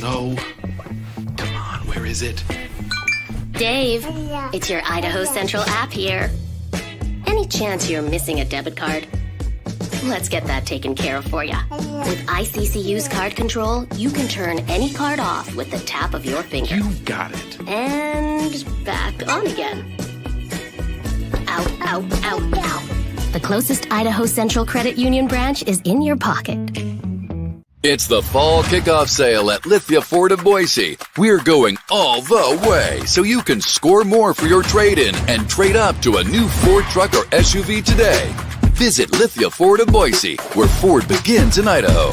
So, come on, where is it? Dave, it's your Idaho Central app here. Any chance you're missing a debit card? Let's get that taken care of for you. With ICCU's card control, you can turn any card off with the tap of your finger. You got it. And back on again. Out, out, out, out. The closest Idaho Central Credit Union branch is in your pocket. It's the fall kickoff sale at Lithia Ford of Boise. We're going all the way so you can score more for your trade-in and trade up to a new Ford truck or SUV today. Visit Lithia Ford of Boise, where Ford begins in Idaho.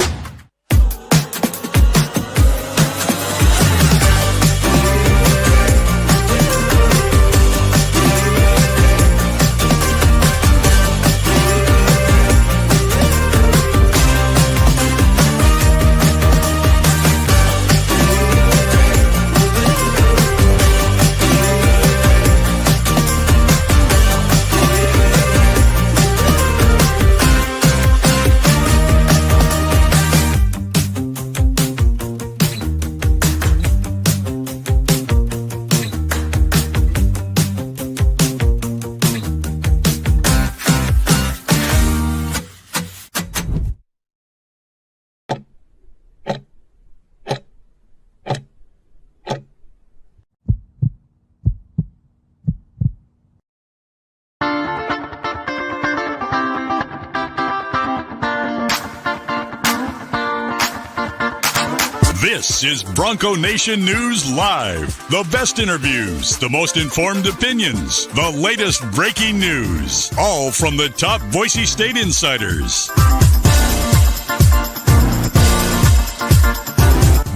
This is Bronco Nation News Live. The best interviews, the most informed opinions, the latest breaking news, all from the top Boise State insiders.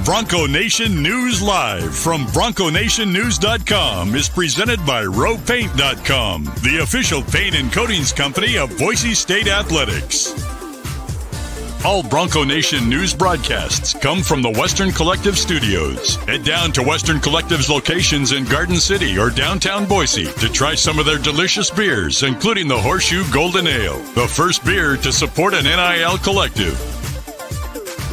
Bronco Nation News Live from BroncoNationNews.com is presented by RowPaint.com, the official paint and coatings company of Boise State Athletics. All Bronco Nation news broadcasts come from the Western Collective Studios. Head down to Western Collective's locations in Garden City or downtown Boise to try some of their delicious beers, including the Horseshoe Golden Ale, the first beer to support an NIL collective.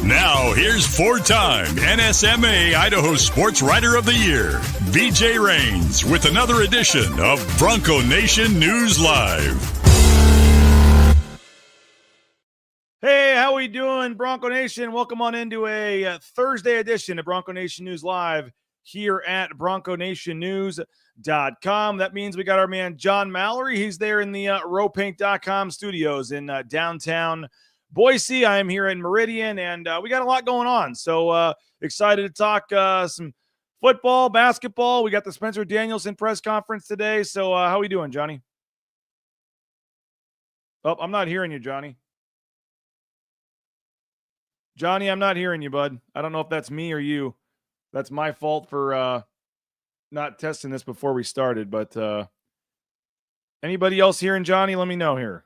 Now, here's four-time NSMA Idaho Sports Writer of the Year, BJ Rains, with another edition of Bronco Nation News Live. Hey, how we doing, Bronco Nation? Welcome on into a Thursday edition of Bronco Nation News Live here at BroncoNationNews.com. That means we got our man John Mallory. He's there in the RowPaint.com studios in downtown Boise. I am here in Meridian, and we got a lot going on. So excited to talk some football, basketball. We got the Spencer Danielson press conference today. So how we doing, Johnny? Oh, I'm not hearing you, Johnny. Johnny, I'm not hearing you, bud. I don't know if that's me or you. That's my fault for not testing this before we started. But anybody else hearing Johnny? Let me know here.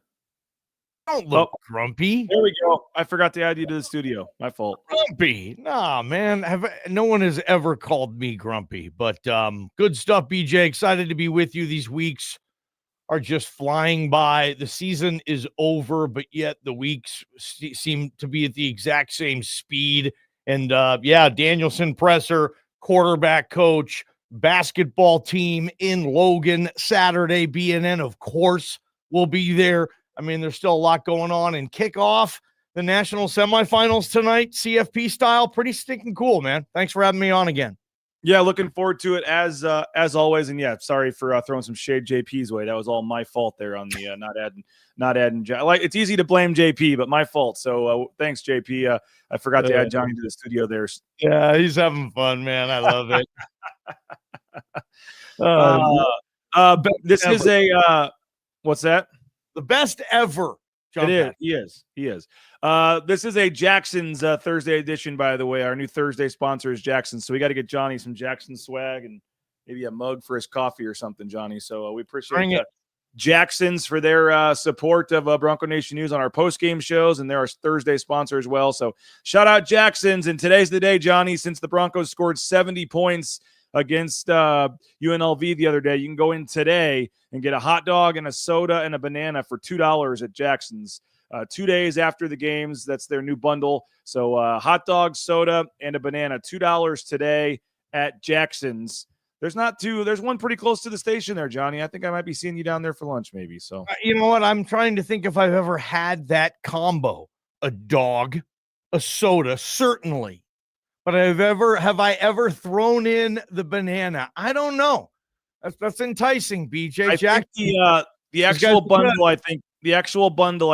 Don't look grumpy. There we go. I forgot to add you to the studio. My fault. Grumpy. Nah, man. No one has ever called me grumpy. But good stuff, BJ. Excited to be with you. These weeks are just flying by. The season is over, but yet the weeks seem to be at the exact same speed. And Danielson presser, quarterback coach, basketball team in Logan Saturday. BNN, of course, will be there. I mean, there's still a lot going on. And kickoff the national semifinals tonight, CFP style. Pretty stinking cool, man. Thanks for having me on again. Yeah, looking forward to it as always. And yeah, sorry for throwing some shade JP's way. That was all my fault there on the not adding. Like, it's easy to blame JP, but my fault. So thanks, JP. I forgot to add Johnny to the studio there. Yeah, he's having fun, man. I love it. This is a what's that? The best ever. It is. He is. This is a Jackson's Thursday edition, by the way. Our new Thursday sponsor is Jackson. So we got to get Johnny some Jackson swag and maybe a mug for his coffee or something, Johnny. So we appreciate Jackson's for their support of Bronco Nation News on our post-game shows, and they're our Thursday sponsor as well. So shout out Jackson's. And today's the day, Johnny, since the Broncos scored 70 points against UNLV the other day. You can go in today and get a hot dog and a soda and a banana for $2 at Jackson's. 2 days after the games. That's their new bundle. So hot dog, soda, and a banana, $2 today at Jackson's. There's one pretty close to the station there, Johnny. I think I might be seeing you down there for lunch, maybe. So you know what? I'm trying to think if I've ever had that combo: a dog, a soda, certainly. But have I ever thrown in the banana? I don't know. That's enticing, BJ. I Jack, think the actual bundle, I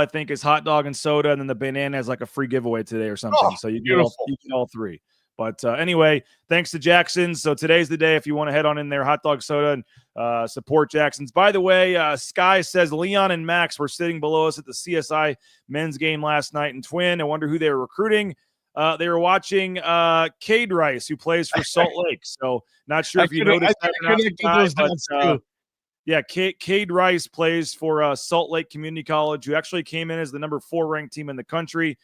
think is hot dog and soda, and then the banana is like a free giveaway today or something. So you get all three. But anyway, thanks to Jackson's. So today's the day if you want to head on in there, hot dog, soda, and support Jackson's. By the way, Sky says Leon and Max were sitting below us at the CSI men's game last night in Twin. I wonder who they were recruiting. They were watching Cade Rice, who plays for Salt Lake. So not sure if you noticed that or not. Yeah, Cade Rice plays for Salt Lake Community College, who actually came in as the number 4 ranked team in the country.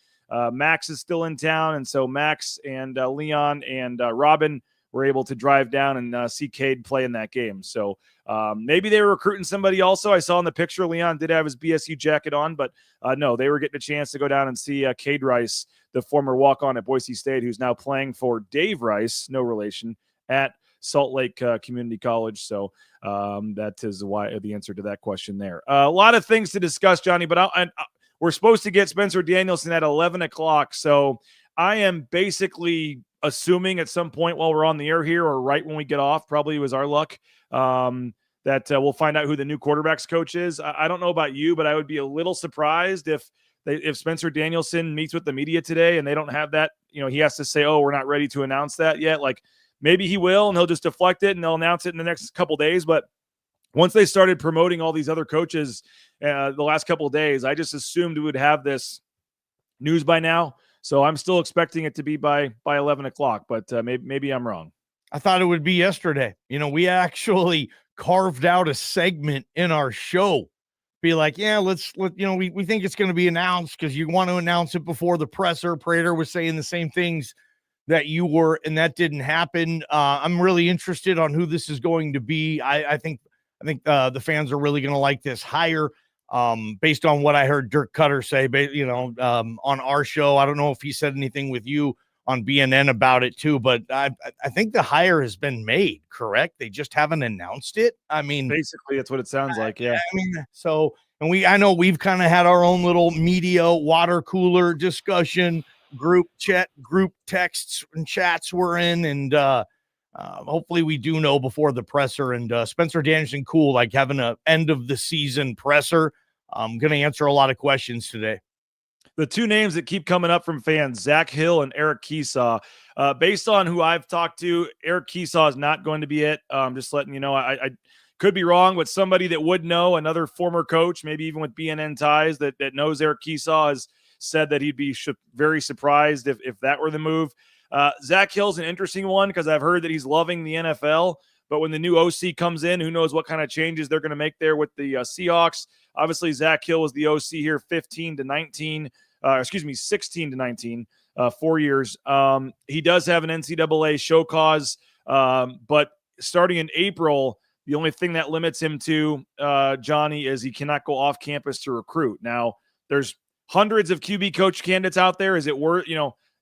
Max is still in town, and so Max and Leon and Robin were able to drive down and see Cade play in that game. So maybe they were recruiting somebody also. I saw in the picture Leon did have his BSU jacket on, but no, they were getting a chance to go down and see Cade Rice, the former walk-on at Boise State, who's now playing for Dave Rice, no relation, at Salt Lake Community College. So that is why the answer to that question there. A lot of things to discuss, Johnny, but we're supposed to get Spencer Danielson at 11 o'clock. So I am basically assuming at some point while we're on the air here or right when we get off, probably was our luck, that we'll find out who the new quarterbacks coach is. I don't know about you, but I would be a little surprised if Spencer Danielson meets with the media today and they don't have that, he has to say, oh, we're not ready to announce that yet. Like maybe he will, and he'll just deflect it and they'll announce it in the next couple days. But once they started promoting all these other coaches the last couple of days, I just assumed we would have this news by now. So I'm still expecting it to be by 11 o'clock, but maybe I'm wrong. I thought it would be yesterday. We actually carved out a segment in our show. Be like, yeah, we think it's going to be announced because you want to announce it before the presser. Prater was saying the same things that you were, and that didn't happen. I'm really interested on who this is going to be. I think the fans are really going to like this hire. Based on what I heard Dirk Koetter say, on our show. I don't know if he said anything with you on BNN about it too, but I think the hire has been made, correct? They just haven't announced it. I mean, basically that's what it sounds like. Yeah. I know we've kind of had our own little media water cooler discussion group texts and chats we're in. And, hopefully we do know before the presser, and Spencer Danielson, cool, like having a end of the season presser. I'm going to answer a lot of questions today. The two names that keep coming up from fans, Zack Hill and Eric Keesaw. Based on who I've talked to, Eric Keesaw is not going to be it. Just letting you know, I could be wrong, but somebody that would know, another former coach, maybe even with BNN ties that knows Eric Keesaw, has said that he'd be very surprised if that were the move. Zack Hill's an interesting one because I've heard that he's loving the NFL, but when the new OC comes in, who knows what kind of changes they're going to make there with the Seahawks. Obviously, Zack Hill was the OC here 16 to 19, 4 years. He does have an NCAA show cause, but starting in April, the only thing that limits him to, Johnny, is he cannot go off campus to recruit. Now, there's hundreds of QB coach candidates out there. Is it worth,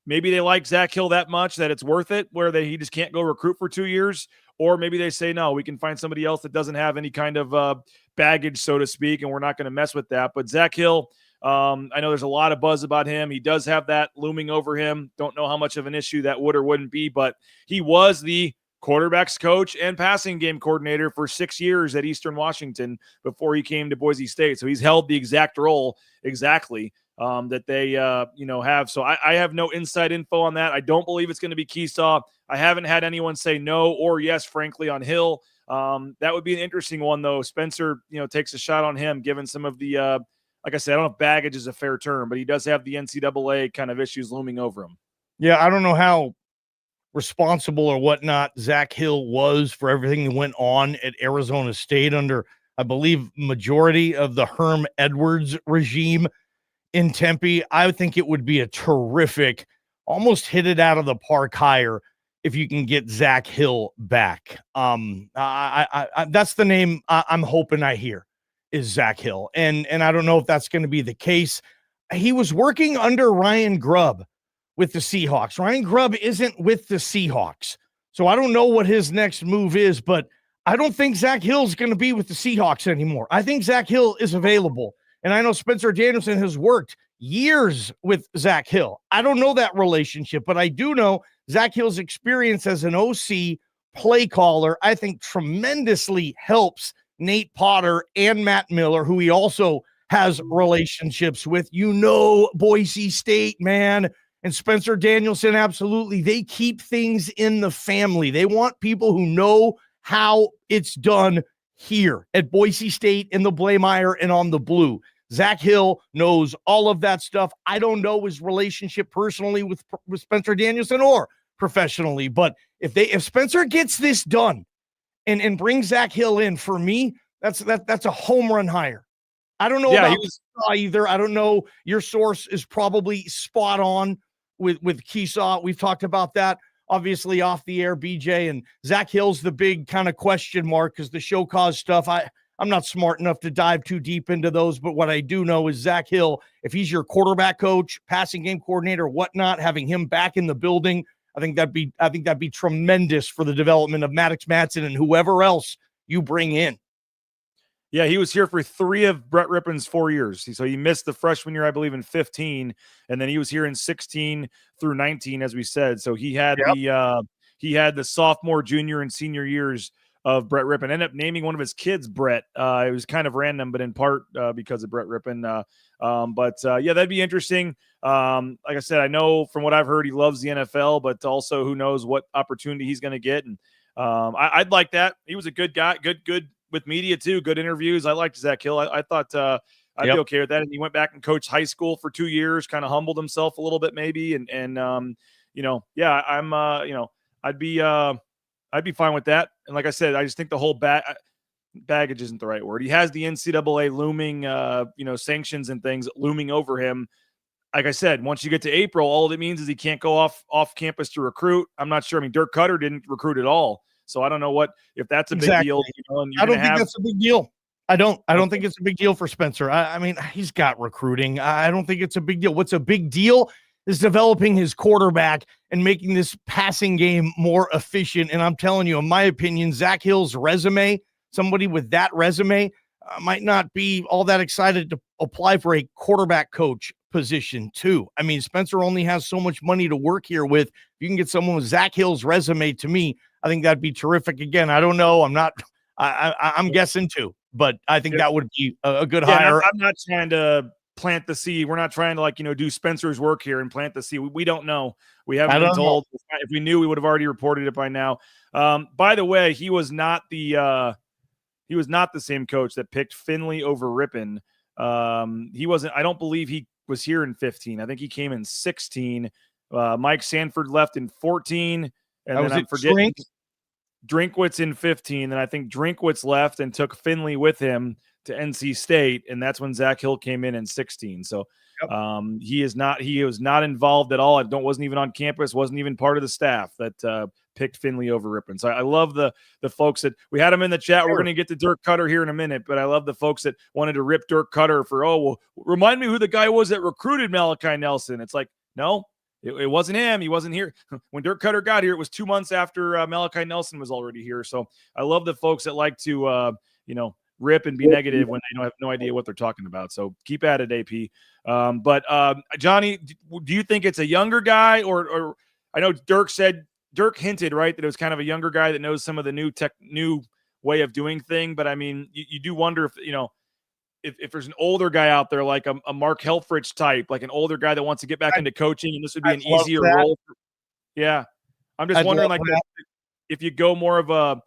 maybe they like Zack Hill that much that it's worth it where he just can't go recruit for 2 years. Or maybe they say, no, we can find somebody else that doesn't have any kind of baggage, so to speak, and we're not going to mess with that. But Zack Hill, I know there's a lot of buzz about him. He does have that looming over him. Don't know how much of an issue that would or wouldn't be, but he was the quarterbacks coach and passing game coordinator for 6 years at Eastern Washington before he came to Boise State. So he's held the exact role exactly that they, have. So I have no inside info on that. I don't believe it's going to be Keesaw. I haven't had anyone say no or yes, frankly, on Hill. That would be an interesting one, though. Spencer, takes a shot on him, given some of the, like I said, I don't know if baggage is a fair term, but he does have the NCAA kind of issues looming over him. Yeah, I don't know how responsible or whatnot Zack Hill was for everything that went on at Arizona State under, I believe, majority of the Herm Edwards regime in Tempe. I think it would be a terrific, almost hit it out of the park hire if you can get Zack Hill back. That's the name I'm hoping I hear is Zack Hill. And I don't know if that's going to be the case. he was working under Ryan Grubb with the Seahawks. Ryan Grubb isn't with the Seahawks. So I don't know what his next move is, but I don't think Zach Hill's going to be with the Seahawks anymore. I think Zach Hill is available. And I know Spencer Danielson has worked years with Zach Hill. I don't know that relationship, but I do know Zach Hill's experience as an OC play caller, I think tremendously helps Nate Potter and Matt Miller, who he also has relationships with. Boise State, man. And Spencer Danielson, absolutely. They keep things in the family. They want people who know how it's done here at Boise State in the Blameyer and on the blue. Zach Hill knows all of that stuff. I don't know his relationship personally with Spencer Danielson or professionally, but if Spencer gets this done and brings Zach Hill in, for me, that's a home run hire. I don't know about either. I don't know. Your source is probably spot on with Keesaw. We've talked about that obviously off the air, BJ, and Zach Hill's the big kind of question mark because the show cause stuff. I'm not smart enough to dive too deep into those, but what I do know is Zach Hill, if he's your quarterback coach, passing game coordinator, whatnot, having him back in the building, I think that'd be tremendous for the development of Maddox Madsen and whoever else you bring in. Yeah, he was here for 3 of Brett Rippon's 4 years. So he missed the freshman year, I believe, in 15, and then he was here in 16 through 19, as we said. So he had the sophomore, junior, and senior years of Brett Rippon. Ended up naming one of his kids Brett. It was kind of random, but in part because of Brett Rippon. That'd be interesting. Like I said, I know from what I've heard, he loves the NFL, but also who knows what opportunity he's going to get. And I'd like that. He was a good guy, good with media too. Good interviews. I liked Zach Hill. I thought I'd be okay with that. And he went back and coached high school for 2 years, kind of humbled himself a little bit maybe. I'd be fine with that. And like I said, I just think the whole baggage isn't the right word. He has the NCAA looming, sanctions and things looming over him. Like I said, once you get to April, all it means is he can't go off campus to recruit. I'm not sure. I mean, Dirk Koetter didn't recruit at all. So I don't know if that's a big deal. And I don't think that's a big deal. I don't think it's a big deal for Spencer. I mean, he's got recruiting. I don't think it's a big deal. What's a big deal is developing his quarterback and making this passing game more efficient. And I'm telling you, in my opinion, Zach Hill's resume, somebody with that resume might not be all that excited to apply for a quarterback coach position too. I mean, Spencer only has so much money to work here with. If you can get someone with Zach Hill's resume, to me, I think that'd be terrific. Again, I don't know. I'm guessing too, but I think that would be a good hire. I'm not trying to plant the seed. We're not trying to do Spencer's work here and plant the seed. We don't know. We haven't been told. If we knew, we would have already reported it by now. By the way, he was not the same coach that picked Finley over Rippon. He wasn't. I don't believe he was here in 15. I think he came in 16. Mike Sanford left in 14. And then I'm forgetting Drinkwitz in 15. And I think Drinkwitz left and took Finley with him to NC State. And that's when Zach Hill came in 16. So he was not involved at all. Wasn't even on campus, wasn't even part of the staff that picked Finley over Rippon. So I love the folks that we had him in the chat. We're going to get to Dirk Koetter here in a minute, but I love the folks that wanted to rip Dirk Koetter for, remind me who the guy was that recruited Malachi Nelson. It's like, no, it wasn't him. He wasn't here. When Dirk Koetter got here, it was 2 months after Malachi Nelson was already here. So I love the folks that like to, rip and be negative when they don't have no idea what they're talking about. So keep at it, AP. But Johnny, do you think it's a younger guy or I know Dirk hinted, right, that it was kind of a younger guy that knows some of the new way of doing thing. But I mean, you do wonder if there's an older guy out there, like a Mark Helfrich type, like an older guy that wants to get back into coaching, and this would be an easier role. I'm just wondering, if you go more of a,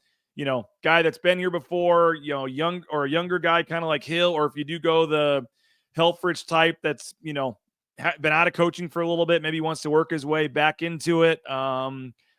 guy that's been here before, young or a younger guy, kind of like Hill, or if you do go the Helfrich type that's, been out of coaching for a little bit, maybe wants to work his way back into it. I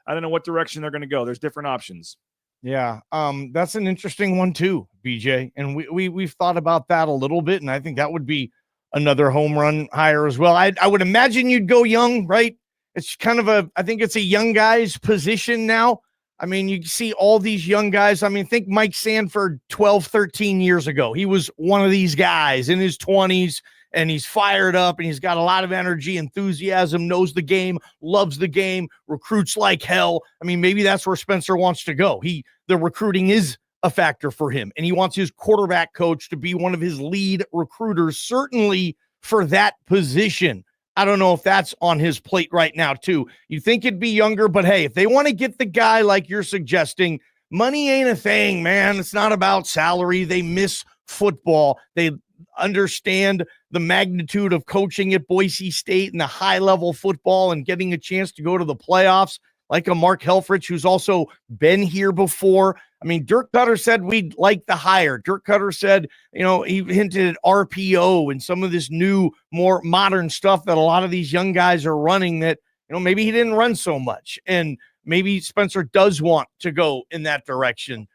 don't know what direction they're going to go. There's different options. Yeah. That's an interesting one too, BJ. And we've thought about that a little bit. And I think that would be another home run hire as well. I would imagine you'd go young, right? It's kind of I think it's a young guy's position now. I mean, you see all these young guys. I mean, think Mike Sanford 12, 13 years ago. He was one of these guys in his 20s, and he's fired up and he's got a lot of energy, enthusiasm, knows the game, loves the game, recruits like hell. I mean, maybe that's where Spencer wants to go. The recruiting is a factor for him, and he wants his quarterback coach to be one of his lead recruiters, certainly for that position. I don't know if that's on his plate right now, too. You think it'd be younger, but hey, if they want to get the guy like you're suggesting, money ain't a thing, man. It's not about salary. They miss football. They understand the magnitude of coaching at Boise State and the high-level football and getting a chance to go to the playoffs, like a Mark Helfrich, who's also been here before. I mean, Dirk Koetter said we'd like the hire. Dirk Koetter said, he hinted at RPO and some of this new, more modern stuff that a lot of these young guys are running that, maybe he didn't run so much. And maybe Spencer does want to go in that direction.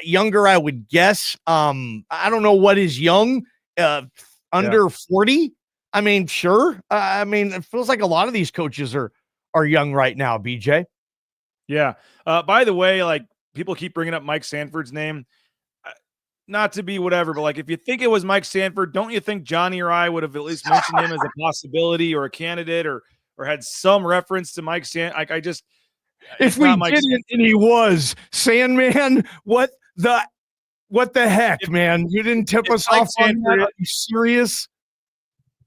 Younger, I would guess. I don't know what is young. Under 40? I mean, sure. It feels like a lot of these coaches are young right now, BJ. Yeah. By the way, people keep bringing up Mike Sanford's name. Not to be whatever, but if you think it was Mike Sanford, don't you think Johnny or I would have at least mentioned him as a possibility or a candidate or had some reference to Mike Sanford? If we didn't and he was Sandman, what the heck, man? You didn't tip us off on that? Are you serious?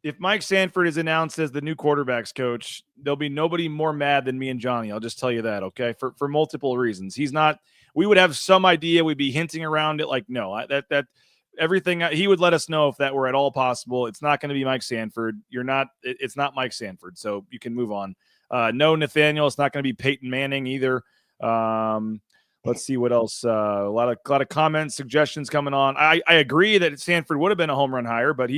If Mike Sanford is announced as the new quarterbacks coach, there'll be nobody more mad than me and Johnny. I'll just tell you that, okay? For multiple reasons. He's not. We would have some idea. We'd be hinting around it. That everything. He would let us know if that were at all possible. It's not going to be Mike Sanford. It's not Mike Sanford. So you can move on. No Nathaniel. It's not going to be Peyton Manning either. Let's see what else. A lot of comments, suggestions coming on. I agree that Sanford would have been a home run hire, but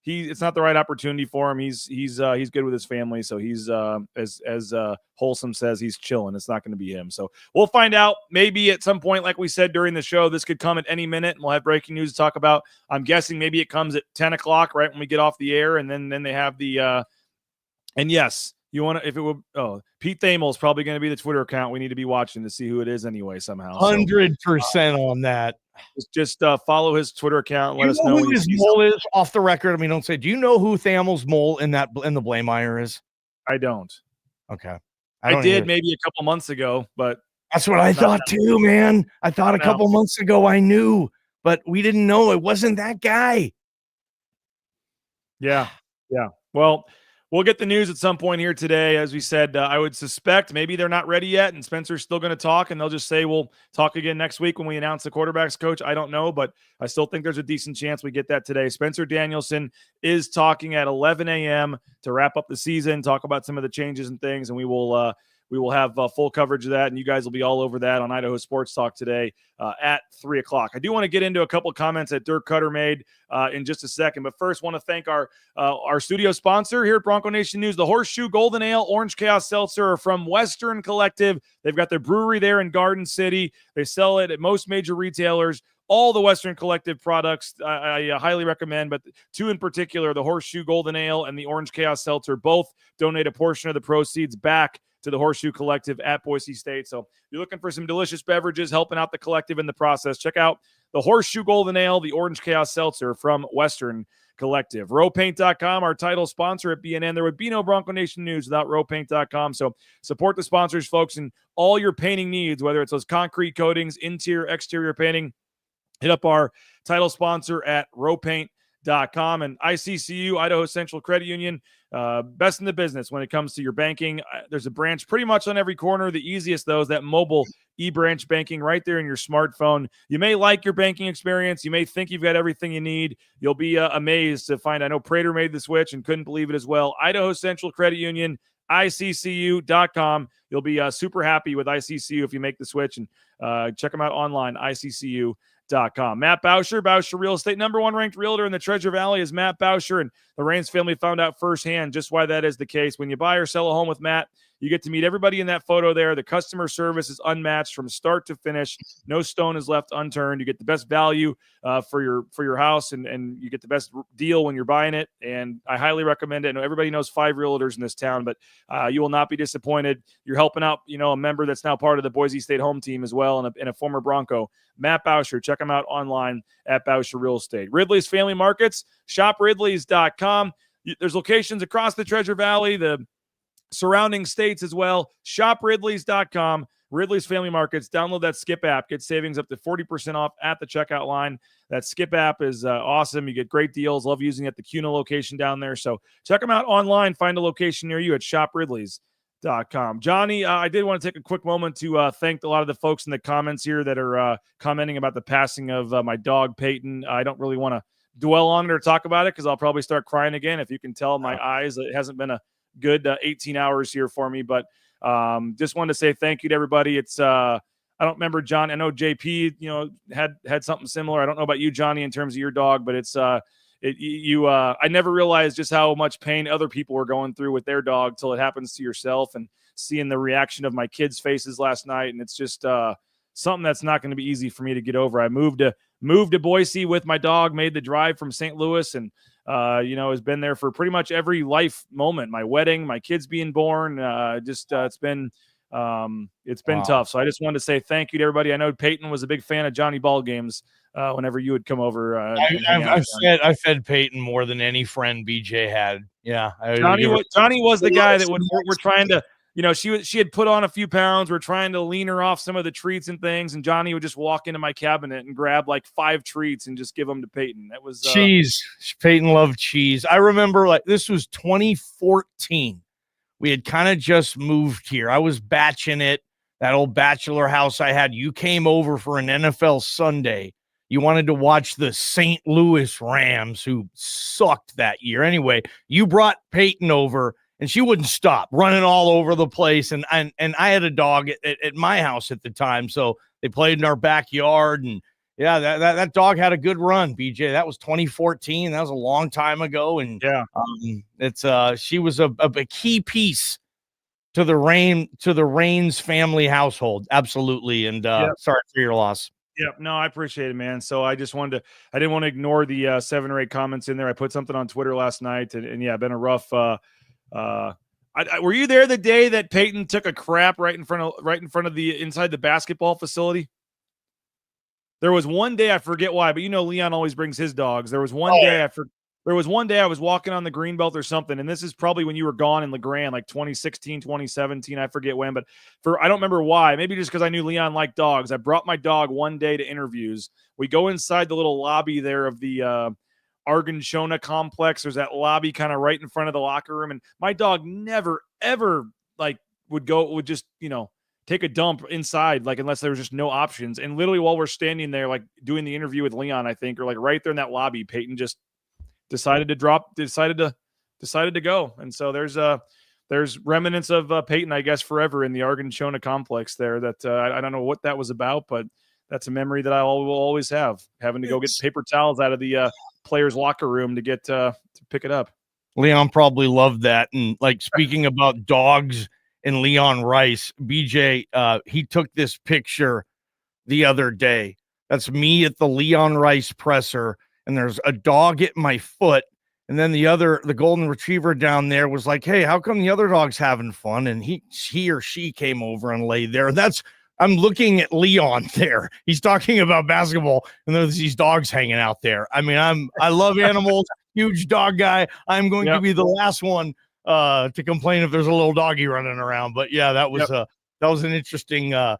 it's not the right opportunity for him. He's good with his family, so he's as Wholesome says, he's chilling. It's not going to be him. So we'll find out. Maybe at some point, like we said during the show, this could come at any minute, and we'll have breaking news to talk about. I'm guessing maybe it comes at 10 o'clock, right when we get off the air, and then they have the. And yes, you want to, if it would. Oh, Pete Thamel is probably going to be the Twitter account we need to be watching to see who it is anyway. Somehow, 100% on that. Just follow his Twitter account. And let us know who his mole is off the record. I mean, don't say. Do you know who Thamel's mole in the Blameyer is? I don't. Okay, I did maybe a couple months ago, but that's what I thought too, man. I thought a couple months ago I knew, but we didn't know it wasn't that guy. Yeah. Well, we'll get the news at some point here today. As we said, I would suspect maybe they're not ready yet, and Spencer's still going to talk, and they'll just say we'll talk again next week when we announce the quarterback's coach. I don't know, but I still think there's a decent chance we get that today. Spencer Danielson is talking at 11 a.m. to wrap up the season, talk about some of the changes and things, and we will have full coverage of that, and you guys will be all over that on Idaho Sports Talk today at 3 o'clock. I do want to get into a couple of comments that Dirk Koetter made in just a second, but first want to thank our studio sponsor here at Bronco Nation News. The Horseshoe Golden Ale Orange Chaos Seltzer are from Western Collective. They've got their brewery there in Garden City. They sell it at most major retailers. All the Western Collective products I highly recommend, but two in particular, the Horseshoe Golden Ale and the Orange Chaos Seltzer, both donate a portion of the proceeds back to the Horseshoe Collective at Boise State. So if you're looking for some delicious beverages, helping out the collective in the process, check out the Horseshoe Golden Ale, the Orange Chaos Seltzer from Western Collective. Rowpaint.com, our title sponsor at BNN. There would be no Bronco Nation News without Rowpaint.com. So support the sponsors, folks, and all your painting needs, whether it's those concrete coatings, interior, exterior painting. Hit up our title sponsor at Rowpaint.com. And ICCU, Idaho Central Credit Union, best in the business when it comes to your banking. There's a branch pretty much on every corner. The easiest, though, is that mobile e-branch banking right there in your smartphone. You may like your banking experience. You may think you've got everything you need. You'll be amazed to find. I know Prater made the switch and couldn't believe it as well. Idaho Central Credit Union, ICCU.com. You'll be super happy with ICCU if you make the switch, and check them out online, ICCU.com. Matt Bauscher Real Estate, number one ranked realtor in the Treasure Valley is Matt Bauscher, and the Raines family found out firsthand just why that is the case. When you buy or sell a home with Matt, You get to meet everybody in that photo there. The customer service is unmatched from start to finish. No stone is left unturned. You get the best value for your house, and you get the best deal when you're buying it. And I highly recommend it. I know everybody knows 5 realtors in this town, but you will not be disappointed. You're helping out, a member that's now part of the Boise State home team as well, and a former Bronco, Matt Bauscher. Check him out online at Bauscher Real Estate. Ridley's Family Markets, shopridleys.com. There's locations across the Treasure Valley, the surrounding states as well. Shopridleys.com. Ridley's Family Markets. Download that Skip app. Get savings up to 40% off at the checkout line. That Skip app is awesome. You get great deals. Love using it at the CUNA location down there. So check them out online. Find a location near you at shopridleys.com. Johnny, I did want to take a quick moment to thank a lot of the folks in the comments here that are commenting about the passing of my dog, Peyton. I don't really want to dwell on it or talk about it because I'll probably start crying again. If you can tell my eyes, it hasn't been a good 18 hours here for me, but just wanted to say thank you to everybody. It's I don't remember, John. I know JP, had something similar. I don't know about you, Johnny, in terms of your dog, but it's I never realized just how much pain other people were going through with their dog till it happens to yourself, and seeing the reaction of my kids' faces last night. And it's just something that's not going to be easy for me to get over. I moved to Boise with my dog, made the drive from St. Louis, and has been there for pretty much every life moment. My wedding, my kids being born, it's been tough. So I just wanted to say thank you to everybody. I know Peyton was a big fan of Johnny ball games whenever you would come over. I fed Peyton more than any friend BJ had. Yeah. Johnny was the guy that when we're trying to, she had put on a few pounds. We're trying to lean her off some of the treats and things. And Johnny would just walk into my cabinet and grab like 5 treats and just give them to Peyton. That was cheese. Peyton loved cheese. I remember this was 2014. We had kind of just moved here. I was batching it, that old bachelor house I had. You came over for an NFL Sunday. You wanted to watch the St. Louis Rams, who sucked that year. Anyway, you brought Peyton over, and she wouldn't stop running all over the place. And I had a dog at my house at the time, so they played in our backyard. And yeah, that dog had a good run, BJ. That was 2014. That was a long time ago. And yeah, she was a key piece to the Raines family household. Absolutely. And sorry for your loss. Yeah, no, I appreciate it, man. So I didn't want to ignore the 7 or 8 comments in there. I put something on Twitter last night, and yeah, been a rough. Were you there the day that Peyton took a crap right in front of the inside the basketball facility? There was one day, I forget why, but Leon always brings his dogs. There was one day I was walking on the Greenbelt or something, and this is probably when you were gone in LeGrand, like 2016, 2017, I forget when, but I don't remember why. Maybe just because I knew Leon liked dogs. I brought my dog one day to interviews. We go inside the little lobby there of the Argonchona complex. There's that lobby kind of right in front of the locker room, and my dog never, ever would just take a dump inside, unless there was just no options. And literally while we're standing there, doing the interview with Leon, I think, or right there in that lobby, Peyton just decided to go. And so there's remnants of Peyton, I guess, forever in the Argonchona complex there that I don't know what that was about, but that's a memory that I will always have, having to go get paper towels out of the players' locker room to get to pick it up. Leon probably loved that. And speaking about dogs and Leon Rice, BJ, he took this picture the other day. That's me at the Leon Rice presser, and there's a dog at my foot. And then the golden retriever down there was like, hey, how come the other dog's having fun? And he or she came over and laid there. I'm looking at Leon there. He's talking about basketball, and there's these dogs hanging out there. I mean, I love animals, huge dog guy. I'm going to be the last one to complain if there's a little doggy running around. But yeah, that was an interesting. I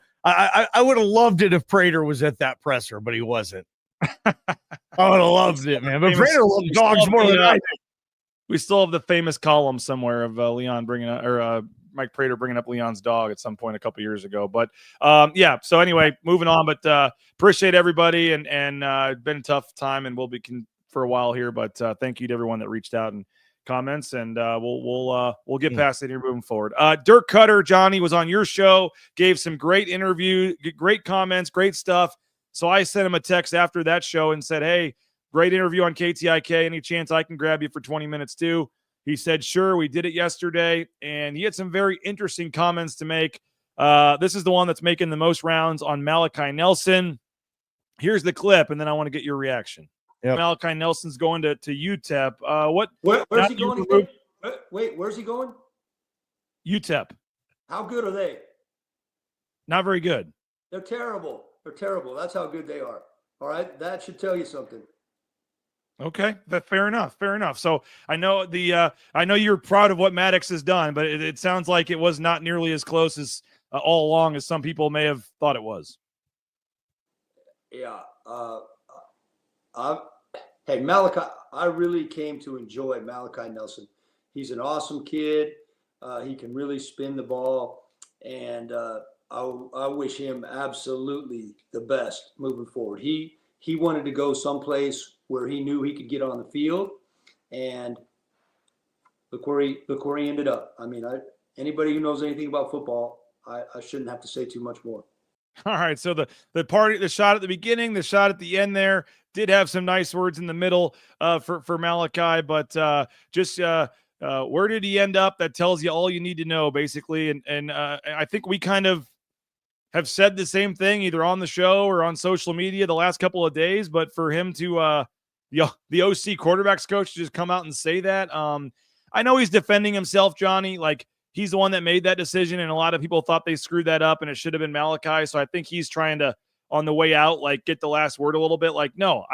would have loved it if Prater was at that presser, but he wasn't. I would have loved it, man. But Prater loves dogs more than I do. We still have the famous column somewhere of Leon bringing up, or Mike Prater bringing up Leon's dog at some point a couple years ago. But so anyway, moving on. But appreciate everybody, and it's been a tough time, and we'll be for a while here. But thank you to everyone that reached out and comments, and we'll get past it here moving forward. Dirk Koetter, Johnny, was on your show, gave some great interview, great comments, great stuff. So I sent him a text after that show and said, hey, great interview on KTIK. Any chance I can grab you for 20 minutes too? He said, sure, we did it yesterday. And he had some very interesting comments to make. This is the one that's making the most rounds on Malachi Nelson. Here's the clip, and then I want to get your reaction. Yep. Malachi Nelson's going to UTEP. Where's he going again? Wait, where's he going? UTEP. How good are they? Not very good. They're terrible. They're terrible. That's how good they are. All right, that should tell you something. Okay, fair enough. Fair enough. So I know I know you're proud of what Maddox has done, but it sounds like it was not nearly as close as all along as some people may have thought it was. Yeah. Hey, Malachi, I really came to enjoy Malachi Nelson. He's an awesome kid. He can really spin the ball, and I wish him absolutely the best moving forward. He wanted to go someplace where he knew he could get on the field, and look where he ended up. I mean, anybody who knows anything about football, I shouldn't have to say too much more. All right, so the shot at the beginning, the shot at the end there did have some nice words in the middle for Malachi, but where did he end up? That tells you all you need to know, basically. And I think we kind of have said the same thing either on the show or on social media the last couple of days, but for him to the OC quarterbacks coach to just come out and say that, I know he's defending himself, Johnny. Like, he's the one that made that decision, and a lot of people thought they screwed that up and it should have been Malachi. So I think he's trying to, on the way out, like, get the last word a little bit. Like, no,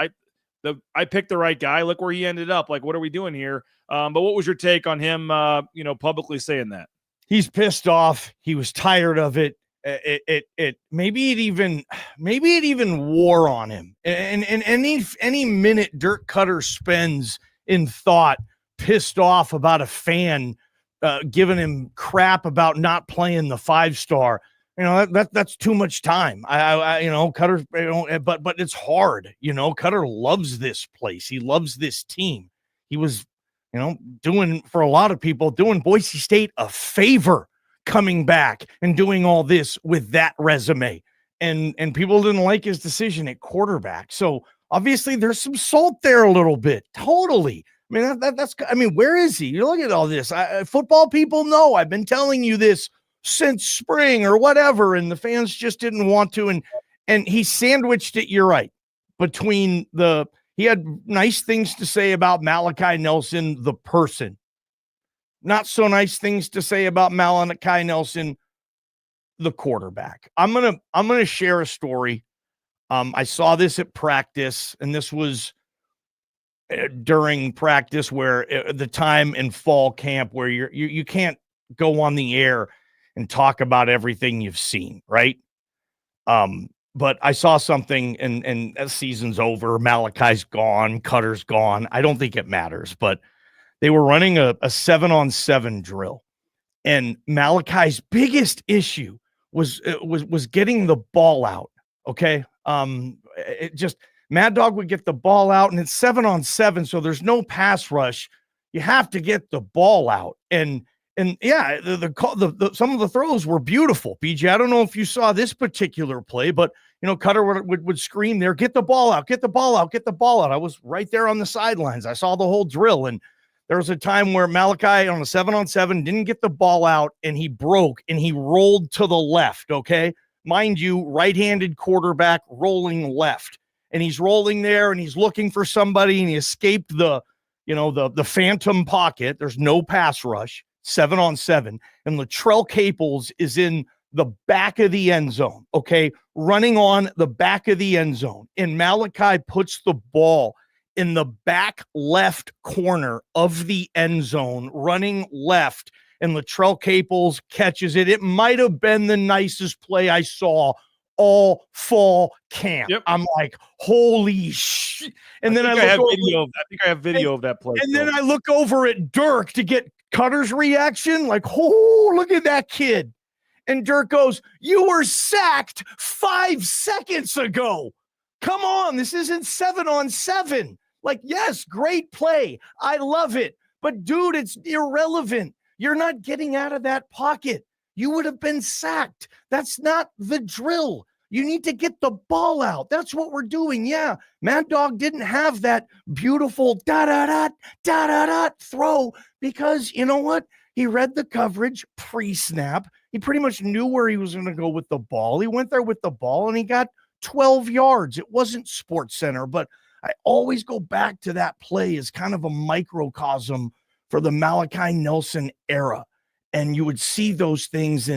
I picked the right guy. Look where he ended up. Like, what are we doing here? But what was your take on him, publicly saying that? He's pissed off. He was tired of it. Maybe it even wore on him. And any minute Dirk Koetter spends in thought, pissed off about a fan giving him crap about not playing the 5-star, that's too much time. Koetter, but it's hard. Koetter loves this place. He loves this team. He was, doing, for a lot of people, doing Boise State a favor coming back and doing all this with that resume. And people didn't like his decision at quarterback. So obviously there's some salt there a little bit. Totally. I mean, where is he? You look at all this. Football people know I've been telling you this since spring or whatever, and the fans just didn't want to. And he sandwiched it, you're right, between he had nice things to say about Malachi Nelson, the person. Not so nice things to say about Malachi Nelson, the quarterback. I'm gonna share a story. I saw this at practice, and this was during practice where the time in fall camp where you can't go on the air and talk about everything you've seen, right? But I saw something, and that season's over. Malachi's gone. Koetter's gone. I don't think it matters, but they were running a 7-on-7 drill, and Malachi's biggest issue was getting the ball out. Okay, Mad Dog would get the ball out, and it's 7-on-7, so there's no pass rush. You have to get the ball out, and yeah, some of the throws were beautiful. BJ, I don't know if you saw this particular play, but Koetter would scream there, "Get the ball out! Get the ball out! Get the ball out!" I was right there on the sidelines. I saw the whole drill, and there was a time where Malachi on a 7-on-7 didn't get the ball out, and he broke, and he rolled to the left. Okay, mind you, right-handed quarterback rolling left. And he's rolling there, and he's looking for somebody, and he escaped the phantom pocket. There's no pass rush, 7-on-7, and Latrell Caples is in the back of the end zone, okay, running on the back of the end zone. And Malachi puts the ball in the back left corner of the end zone, running left, and Latrell Caples catches it. It might have been the nicest play I saw all fall camp. Yep. I'm like, holy shit. And then I think I have video of that play. And then I look over at Dirk to get Koetter's reaction, like, oh, look at that kid. And Dirk goes, "You were sacked 5 seconds ago. Come on, this isn't 7-on-7. Like, yes, great play. I love it. But dude, it's irrelevant. You're not getting out of that pocket. You would have been sacked. That's not the drill. You need to get the ball out. That's what we're doing. Yeah, Mad Dog didn't have that beautiful da-da-da throw because you know what? He read the coverage pre-snap. He pretty much knew where he was going to go with the ball. He went there with the ball, and he got 12 yards. It wasn't Sports Center, but I always go back to that play as kind of a microcosm for the Malachi Nelson era. And you would see those things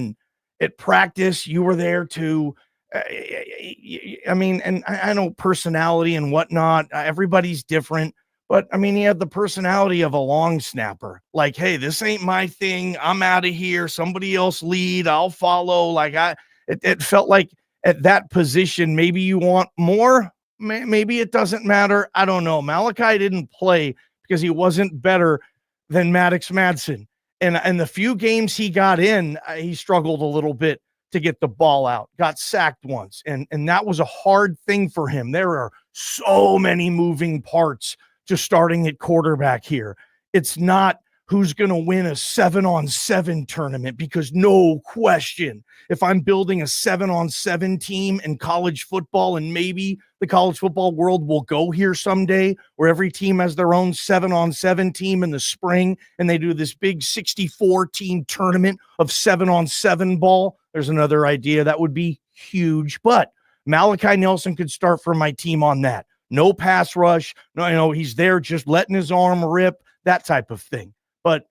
at practice. You were there too. I mean, and I know personality and whatnot. Everybody's different. But, I mean, he had the personality of a long snapper. Like, hey, this ain't my thing. I'm out of here. Somebody else lead. I'll follow. Like, it felt like at that position, maybe you want more. Maybe it doesn't matter. I don't know. Malachi didn't play because he wasn't better than Maddox Madsen. And the few games he got in, he struggled a little bit to get the ball out, got sacked once. And that was a hard thing for him. There are so many moving parts to starting at quarterback here. It's not who's going to win a 7-on-7 tournament, because no question, if I'm building a 7-on-7 team in college football, and maybe the college football world will go here someday where every team has their own 7-on-7 team in the spring, and they do this big 64-team tournament of 7-on-7 ball. There's another idea that would be huge, but Malachi Nelson could start for my team on that. No pass rush. No, he's there just letting his arm rip, that type of thing. But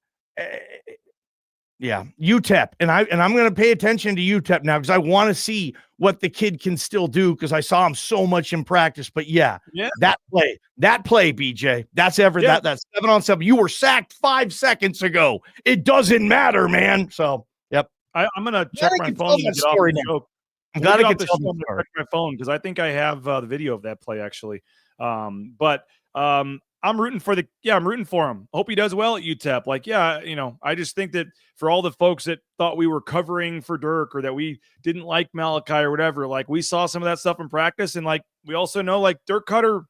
yeah, UTEP. And I'm going to pay attention to UTEP now because I want to see what the kid can still do, because I saw him so much in practice. But yeah, that play, BJ, that's that 7-on-7. You were sacked 5 seconds ago. It doesn't matter, man. So, yep. I'm going to check my phone to get off the joke. I'm glad I could check my phone because I think I have the video of that play actually. But I'm rooting for I'm rooting for him. Hope he does well at UTEP. Like, I just think that for all the folks that thought we were covering for Dirk or that we didn't like Malachi or whatever, like we saw some of that stuff in practice. And like, we also know like Dirk Koetter,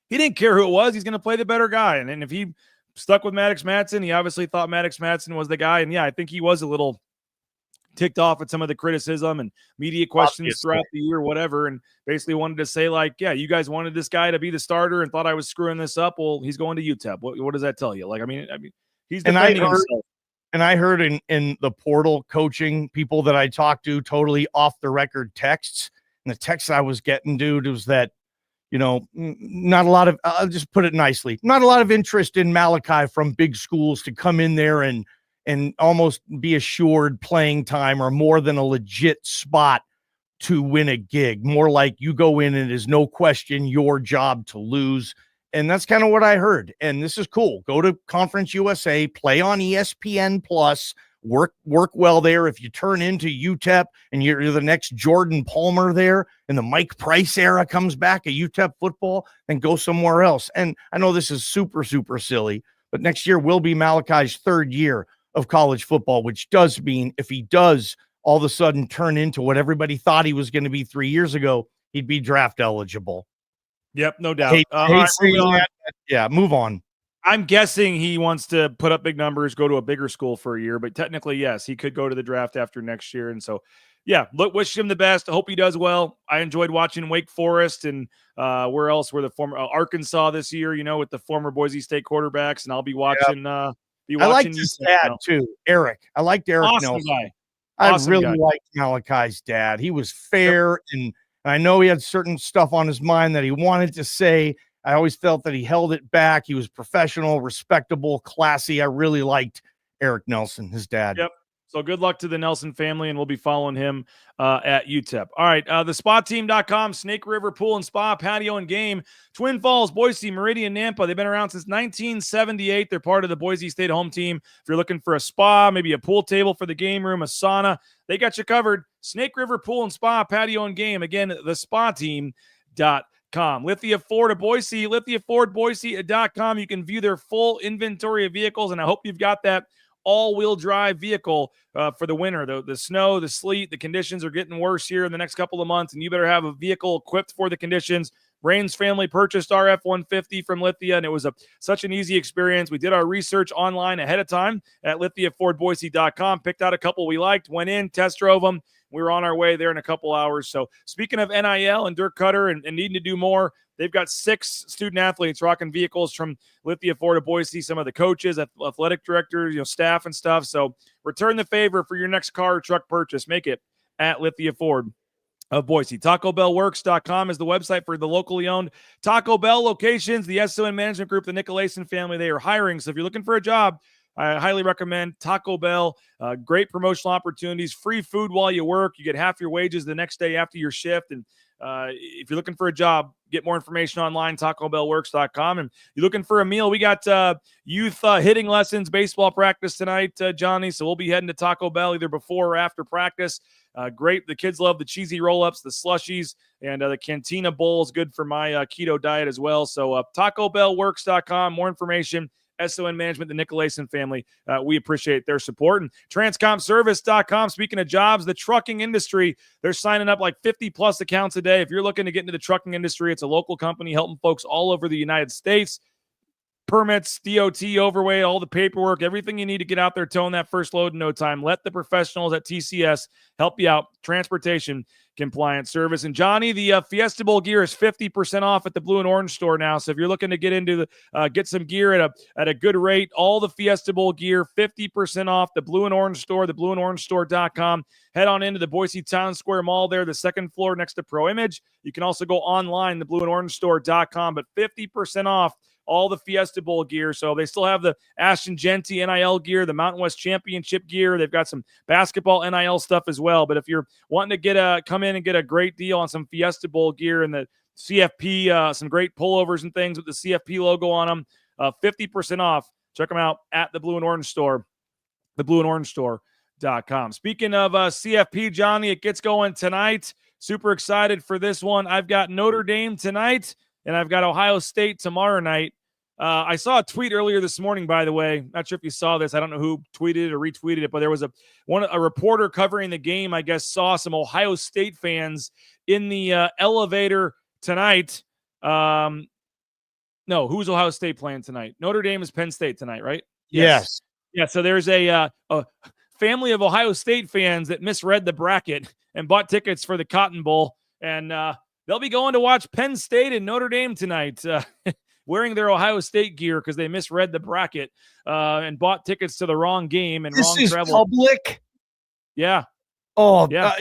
he didn't care who it was. He's going to play the better guy. And if he stuck with Maddox Madsen, he obviously thought Maddox Madsen was the guy. And yeah, I think he was a little ticked off at some of the criticism and media questions throughout the year, whatever, and basically wanted to say like, yeah, you guys wanted this guy to be the starter and thought I was screwing this up. Well, he's going to UTEP. What does that tell you? Like, I mean, he's defending himself. And I heard in the portal coaching people that I talked to totally off the record texts, and the text I was getting, dude, was that, not a lot of, I'll just put it nicely, not a lot of interest in Malachi from big schools to come in there and almost be assured playing time or more than a legit spot to win a gig. More like you go in and it is no question your job to lose. And that's kind of what I heard. And this is cool. Go to Conference USA, play on ESPN Plus, work well there. If you turn into UTEP and you're the next Jordan Palmer there and the Mike Price era comes back at UTEP football, then go somewhere else. And I know this is super, super silly, but next year will be Malachi's third year of college football, which does mean if he does all of a sudden turn into what everybody thought he was going to be 3 years ago, he'd be draft eligible. Yep, no doubt. Move on. I'm guessing he wants to put up big numbers, go to a bigger school for a year, but technically, yes, he could go to the draft after next year. And so, yeah, wish him the best. I hope he does well. I enjoyed watching Wake Forest and where else were the former Arkansas this year, with the former Boise State quarterbacks, and I'll be watching. I liked his dad too, Eric. I liked Eric awesome Nelson. Guy. I really liked Malachi's dad. He was fair, and I know he had certain stuff on his mind that he wanted to say. I always felt that he held it back. He was professional, respectable, classy. I really liked Eric Nelson, his dad. Yep. So good luck to the Nelson family, and we'll be following him at UTEP. All right, thespateam.com, Snake River Pool and Spa, Patio and Game, Twin Falls, Boise, Meridian, Nampa. They've been around since 1978. They're part of the Boise State home team. If you're looking for a spa, maybe a pool table for the game room, a sauna, they got you covered. Snake River Pool and Spa, Patio and Game. Again, thespateam.com. Lithia Ford of Boise, lithiafordboise.com. You can view their full inventory of vehicles, and I hope you've got that all-wheel drive vehicle for the winter. The snow, the sleet, the conditions are getting worse here in the next couple of months, and you better have a vehicle equipped for the conditions. Rain's family purchased our F-150 from Lithia, and it was such an easy experience. We did our research online ahead of time at lithiafordboise.com, picked out a couple we liked, went in, test drove them. We were on our way there in a couple hours. So speaking of NIL and Dirk Koetter and needing to do more, they've got 6 student athletes rocking vehicles from Lithia Ford of Boise, some of the coaches, athletic directors, staff and stuff. So return the favor for your next car or truck purchase. Make it at Lithia Ford of Boise. TacoBellWorks.com is the website for the locally owned Taco Bell locations. The SON Management Group, the Nicolason family, they are hiring. So if you're looking for a job, I highly recommend Taco Bell. Great promotional opportunities, free food while you work. You get half your wages the next day after your shift. And if you're looking for a job, get more information online, TacoBellWorks.com. And you're looking for a meal, we got youth hitting lessons, baseball practice tonight, Johnny. So we'll be heading to Taco Bell either before or after practice. Great. The kids love the cheesy roll-ups, the slushies, and the Cantina Bowl is good for my keto diet as well. So TacoBellWorks.com, more information. SON Management, the Nicolason family, we appreciate their support. And TranscomService.com, speaking of jobs, the trucking industry, they're signing up like 50-plus accounts a day. If you're looking to get into the trucking industry, it's a local company helping folks all over the United States. Permits, DOT, overweight, all the paperwork, everything you need to get out there towing that first load in no time. Let the professionals at TCS help you out. Transportation compliant service. And Johnny, the Fiesta Bowl gear is 50% off at the Blue and Orange store now. So if you're looking to get into get some gear at a good rate, all the Fiesta Bowl gear 50% off the Blue and Orange store, theblueandorangestore.com. Head on into the Boise Town Square Mall there, the second floor next to Pro Image. You can also go online, theblueandorangestore.com, but 50% off all the Fiesta Bowl gear. So they still have the Ashton Genty NIL gear, the Mountain West Championship gear. They've got some basketball NIL stuff as well. But if you're wanting to come in and get a great deal on some Fiesta Bowl gear and the CFP, some great pullovers and things with the CFP logo on them, 50% off. Check them out at the Blue and Orange store, theblueandorangestore.com. Speaking of CFP, Johnny, it gets going tonight. Super excited for this one. I've got Notre Dame tonight, and I've got Ohio State tomorrow night. I saw a tweet earlier this morning, by the way. Not sure if you saw this. I don't know who tweeted it or retweeted it, but there was a reporter covering the game, I guess, saw some Ohio State fans in the elevator tonight. No, who's Ohio State playing tonight? Notre Dame is Penn State tonight, right? Yes. Yeah, so there's a family of Ohio State fans that misread the bracket and bought tickets for the Cotton Bowl, and they'll be going to watch Penn State and Notre Dame tonight. Wearing their Ohio State gear because they misread the bracket and bought tickets to the wrong game and wrong travel. This is public? Yeah. Oh, yeah.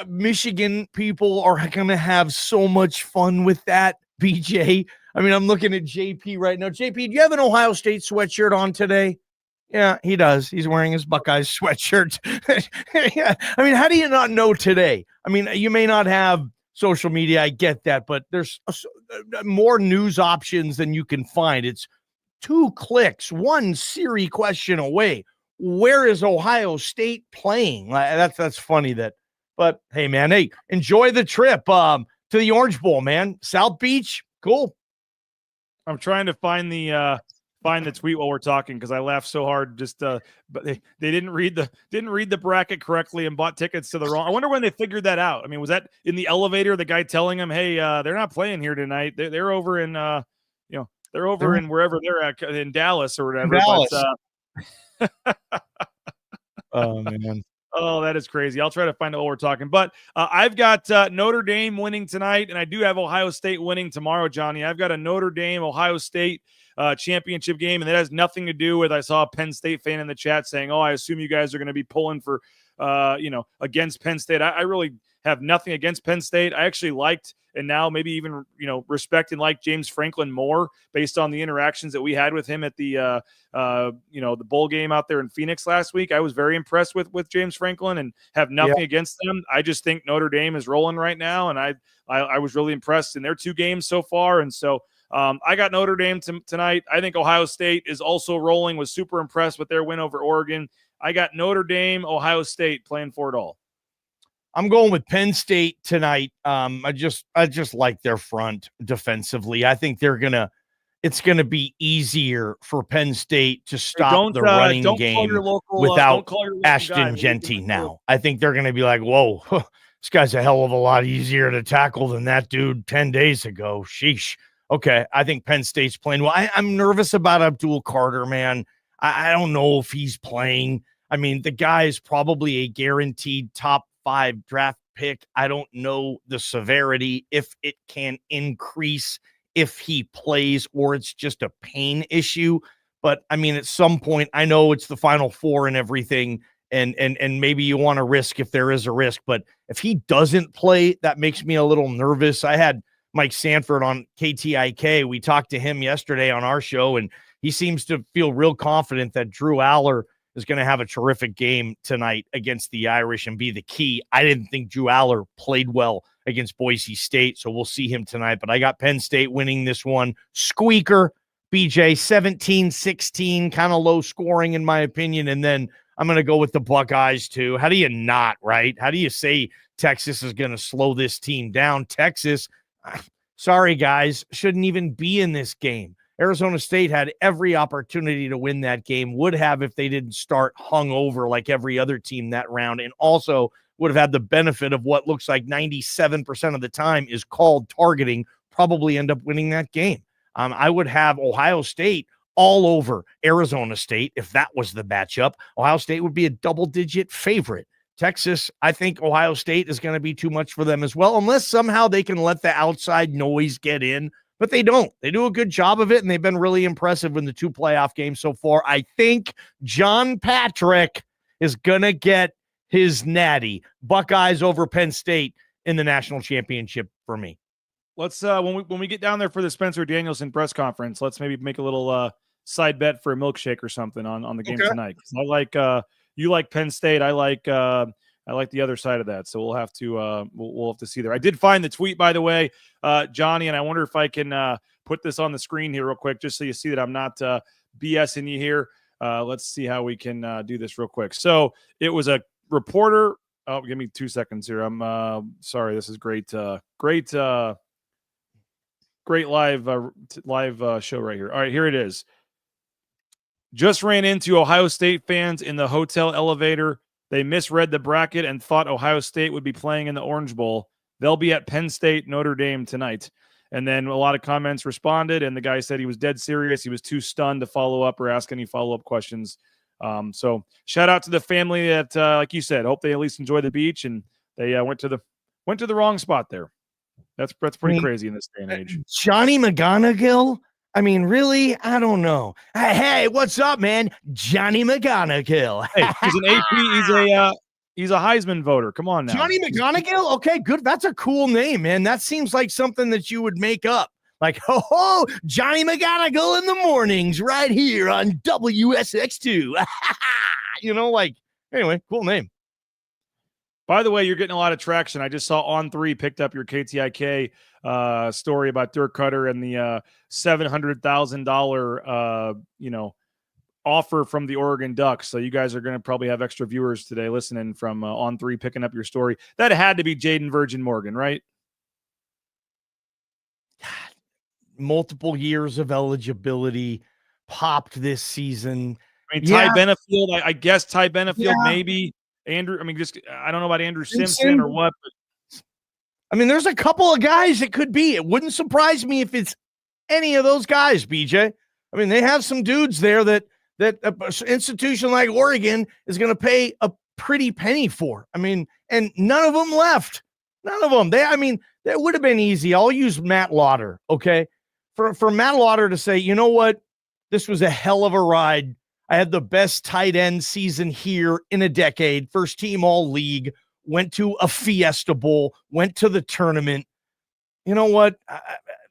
Michigan people are going to have so much fun with that, BJ. I mean, I'm looking at JP right now. JP, do you have an Ohio State sweatshirt on today? Yeah, he does. He's wearing his Buckeyes sweatshirt. Yeah. I mean, how do you not know today? I mean, you may not have social media, I get that, but there's more news options than you can find. It's 2 clicks, 1 Siri question away. Where is Ohio State playing? That's funny but hey, man, hey, enjoy the trip to the Orange Bowl, man. South Beach, cool. I'm trying to find the tweet while we're talking because I laughed so hard. But they didn't read the bracket correctly and bought tickets to the wrong. I wonder when they figured that out. I mean, was that in the elevator? The guy telling them, "Hey, they're not playing here tonight. They're over in they're over in wherever they're at in Dallas or whatever." Dallas. But, oh man. Oh, that is crazy. I'll try to find out what we're talking. But I've got Notre Dame winning tonight, and I do have Ohio State winning tomorrow, Johnny. I've got a Notre Dame, Ohio State championship game, and that has nothing to do with, I saw a Penn State fan in the chat saying, "Oh, I assume you guys are going to be pulling for, against Penn State." I really have nothing against Penn State. I actually liked, and now maybe even, respect and like James Franklin more based on the interactions that we had with him at the, the bowl game out there in Phoenix last week. I was very impressed with James Franklin and have nothing against them. I just think Notre Dame is rolling right now, and I was really impressed in their 2 games so far. And so I got Notre Dame tonight. I think Ohio State is also rolling. Was super impressed with their win over Oregon. I got Notre Dame, Ohio State playing for it all. I'm going with Penn State tonight. I just like their front defensively. I think it's gonna be easier for Penn State to stop the running game without Ashton Genty now. I think they're gonna be like, whoa, This guy's a hell of a lot easier to tackle than that dude 10 days ago. Sheesh. Okay, I think Penn State's playing well. I'm nervous about Abdul Carter, man. I don't know if he's playing. I mean, the guy is probably a guaranteed top 5 draft pick. I don't know the severity, if it can increase if he plays or it's just a pain issue. But I mean, at some point, I know it's the Final Four and everything, and maybe you want to risk if there is a risk. But if he doesn't play, that makes me a little nervous. I had Mike Sanford on KTIK. We talked to him yesterday on our show, and he seems to feel real confident that Drew Aller is going to have a terrific game tonight against the Irish and be the key. I didn't think Drew Aller played well against Boise State, so we'll see him tonight. But I got Penn State winning this one. Squeaker, BJ, 17-16, kind of low scoring in my opinion. And then I'm going to go with the Buckeyes too. How do you not, right? How do you say Texas is going to slow this team down? Texas, sorry guys, shouldn't even be in this game. Arizona State had every opportunity to win that game, would have if they didn't start hungover like every other team that round, and also would have had the benefit of what looks like 97% of the time is called targeting, probably end up winning that game. I would have Ohio State all over Arizona State if that was the matchup. Ohio State would be a double-digit favorite. Texas, I think Ohio State is going to be too much for them as well, unless somehow they can let the outside noise get in. But they don't. They do a good job of it, and they've been really impressive in the 2 playoff games so far. I think John Patrick is going to get his natty. Buckeyes over Penn State in the national championship for me. Let's when we get down there for the Spencer Danielson press conference, let's maybe make a little side bet for a milkshake or something on the game tonight. I like you like Penn State. I like the other side of that. So we'll have to we'll have to see there. I did find the tweet, by the way, Johnny, and I wonder if I can put this on the screen here real quick, just so you see that I'm not BSing you here. Let's see how we can do this real quick. So it was a reporter. Oh, give me 2 seconds here. I'm sorry. This is great live show right here. All right, here it is. Just ran into Ohio State fans in the hotel elevator. They misread the bracket and thought Ohio State would be playing in the Orange Bowl. They'll be at Penn State, Notre Dame tonight. And then a lot of comments responded, and the guy said he was dead serious. He was too stunned to follow up or ask any follow-up questions. So shout out to the family that, like you said, hope they at least enjoy the beach, and they went to the wrong spot there. That's pretty crazy in this day and age. Johnny McGonigal? I mean, really? I don't know. Hey, what's up, man? Johnny McGonigal. Hey, he's an AP. He's a Heisman voter. Come on now. Johnny McGonigal? Okay, good. That's a cool name, man. That seems like something that you would make up. Like, ho, Johnny McGonigal in the mornings right here on WSX2. Anyway, cool name. By the way, you're getting a lot of traction. I just saw On3 picked up your KTIK story about Dirk Koetter and the $700,000 offer from the Oregon Ducks. So you guys are going to probably have extra viewers today listening from On3 picking up your story. That had to be Jaden Virgin Morgan, right? Multiple years of eligibility, popped this season. I mean, Ty Benefield, I guess Ty Benefield, maybe. Andrew, I mean, I don't know about Andrew Simpson or what. But I mean, there's a couple of guys it could be. It wouldn't surprise me if it's any of those guys, BJ. I mean, they have some dudes there that an institution like Oregon is going to pay a pretty penny for. I mean, and none of them left. None of them. That would have been easy. I'll use Matt Lauder, okay? For Matt Lauder to say, you know what? This was a hell of a ride. I had the best tight end season here in a decade. First team all league, went to a Fiesta Bowl, went to the tournament. You know what?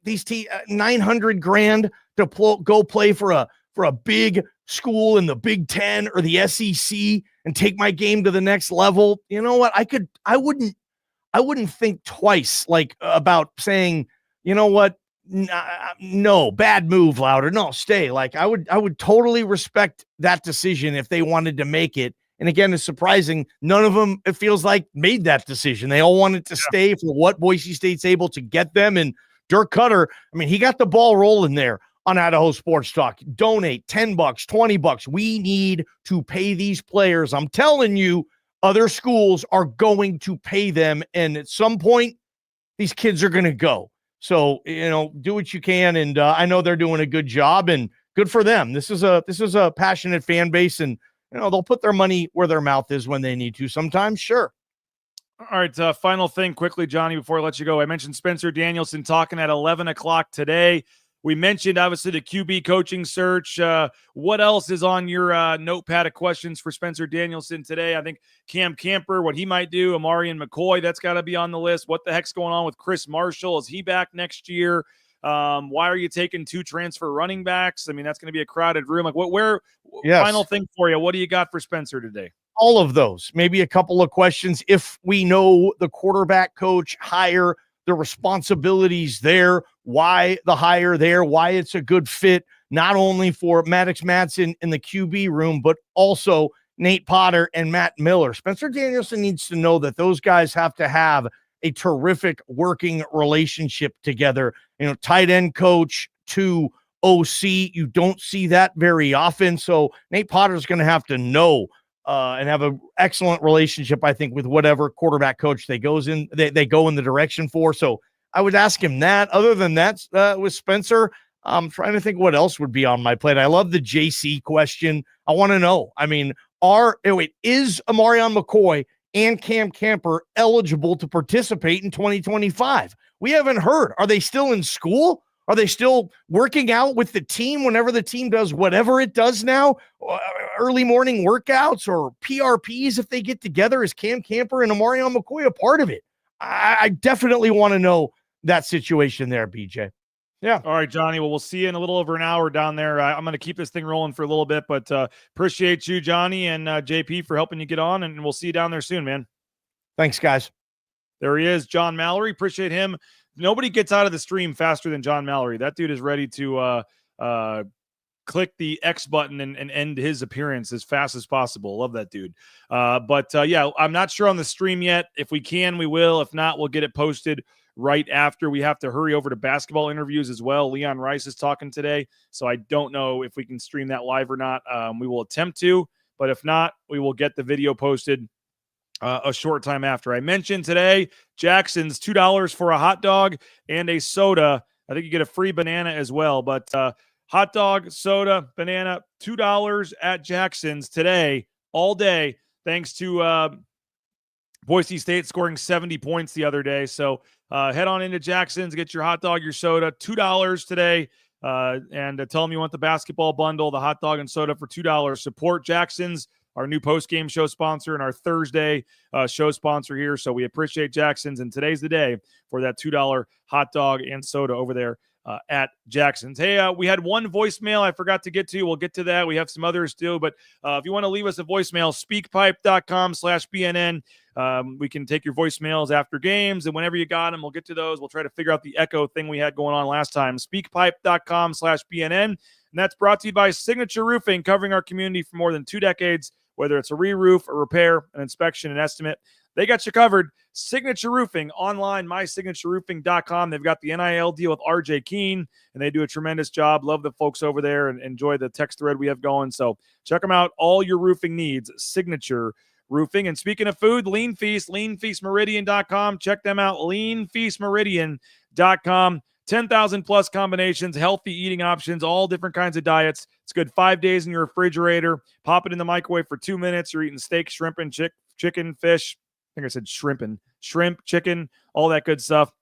These $900,000 to go play for a big school in the Big Ten or the SEC and take my game to the next level. You know what? I wouldn't think twice about saying, you know what? No, bad move, Lauder. No, stay. I would totally respect that decision if they wanted to make it. And again, it's surprising. None of them, it feels like, made that decision. They all wanted to stay for what Boise State's able to get them. And Dirk Koetter, I mean, he got the ball rolling there on Idaho Sports Talk. Donate $10, $20. We need to pay these players. I'm telling you, Other schools are going to pay them, and at some point, these kids are going to go. So, do what you can, and I know they're doing a good job, and good for them. This is a passionate fan base, and they'll put their money where their mouth is when they need to. Sometimes, sure. All right, final thing quickly, Johnny, before I let you go. I mentioned Spencer Danielson talking at 11 o'clock today. We mentioned, obviously, the QB coaching search. What else is on your notepad of questions for Spencer Danielson today? I think Cam Camper, what he might do, Amari and McCoy, that's got to be on the list. What the heck's going on with Chris Marshall? Is he back next year? Why are you taking 2 transfer running backs? I mean, that's going to be a crowded room. Like, Yes. Final thing for you. What do you got for Spencer today? All of those, maybe a couple of questions. If we know the quarterback coach hire, the responsibilities there, why the hire there, why it's a good fit, not only for Maddox Madsen in the QB room, but also Nate Potter and Matt Miller. Spencer Danielson needs to know that those guys have to have a terrific working relationship together. Tight end coach to OC, you don't see that very often. So Nate Potter's going to have to know and have an excellent relationship, I think, with whatever quarterback coach they go in the direction for. So I would ask him that. Other than that, with Spencer, I'm trying to think what else would be on my plate. I love the JC question. I want to know. I mean, is Amarion McCoy and Cam Camper eligible to participate in 2025? We haven't heard. Are they still in school? Are they still working out with the team whenever the team does whatever it does now? Early morning workouts or PRPs if they get together? Is Cam Camper and Amarion McCoy a part of it? I definitely want to know that situation there, BJ. Yeah. All right, Johnny. Well, we'll see you in a little over an hour down there. I'm going to keep this thing rolling for a little bit, but appreciate you, Johnny, and JP for helping you get on, and we'll see you down there soon, man. Thanks, guys. There he is, John Mallory. Appreciate him. Nobody gets out of the stream faster than John Mallory. That dude is ready to click the X button and end his appearance as fast as possible. Love that dude. Yeah, I'm not sure on the stream yet. If we can, we will. If not, we'll get it posted right after. We have to hurry over to basketball interviews as well. Leon Rice is talking today, so I don't know if we can stream that live or not. We will attempt to, but if not, we will get the video posted a short time after. I mentioned today, Jackson's $2 for a hot dog and a soda. I think you get a free banana as well, but hot dog, soda, banana, $2 at Jackson's today, all day, thanks to Boise State scoring 70 points the other day. So head on into Jackson's, get your hot dog, your soda, $2 today, and tell them you want the basketball bundle, the hot dog and soda for $2. Support Jackson's, our new post-game show sponsor, and our Thursday show sponsor here. So we appreciate Jackson's, and today's the day for that $2 hot dog and soda over there at Jackson's. Hey, we had one voicemail I forgot to get to. We'll get to that. We have some others too, but if you want to leave us a voicemail, speakpipe.com/BNN. We can take your voicemails after games, and whenever you got them, we'll get to those. We'll try to figure out the echo thing we had going on last time. Speakpipe.com/BNN. And that's brought to you by Signature Roofing, covering our community for more than 2 decades. Whether it's a re-roof, a repair, an inspection, an estimate, they got you covered. Signature Roofing, online, mysignatureroofing.com. They've got the NIL deal with RJ Keene, and they do a tremendous job. Love the folks over there and enjoy the text thread we have going. So check them out. All your roofing needs, Signature Roofing. And speaking of food, Lean Feast, leanfeastmeridian.com. Check them out, leanfeastmeridian.com. 10,000 plus combinations, healthy eating options, all different kinds of diets. It's good 5 days in your refrigerator. Pop it in the microwave for 2 minutes. You're eating steak, shrimp, and chicken, fish. I think I said shrimp, chicken, all that good stuff.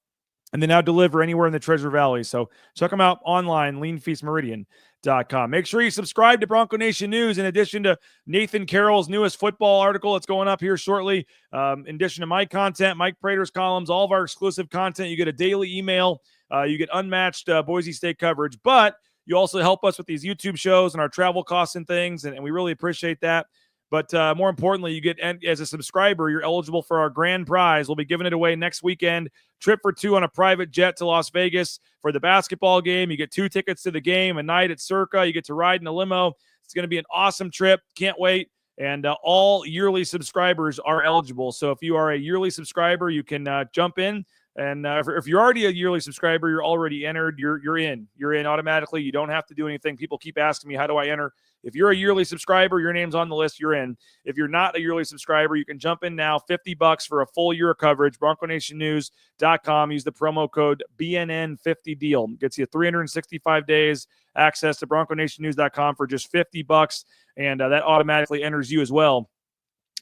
And they now deliver anywhere in the Treasure Valley. So check them out online, leanfeastmeridian.com. Make sure you subscribe to Bronco Nation News in addition to Nathan Carroll's newest football article. It's going up here shortly. In addition to my content, Mike Prater's columns, all of our exclusive content. You get a daily email. You get unmatched Boise State coverage, but you also help us with these YouTube shows and our travel costs and things, and we really appreciate that. But more importantly, you get, as a subscriber, you're eligible for our grand prize. We'll be giving it away next weekend. Trip for 2 on a private jet to Las Vegas for the basketball game. You get 2 tickets to the game, a night at Circa. You get to ride in a limo. It's going to be an awesome trip. Can't wait. And all yearly subscribers are eligible. So if you are a yearly subscriber, you can jump in, And if you're already a yearly subscriber, you're already entered. You're in. You're in automatically. You don't have to do anything. People keep asking me, how do I enter? If you're a yearly subscriber, your name's on the list. You're in. If you're not a yearly subscriber, you can jump in now. $50 for a full year of coverage. BroncoNationNews.com. Use the promo code BNN50 deal. Gets you 365 days access to BroncoNationNews.com for just $50, and that automatically enters you as well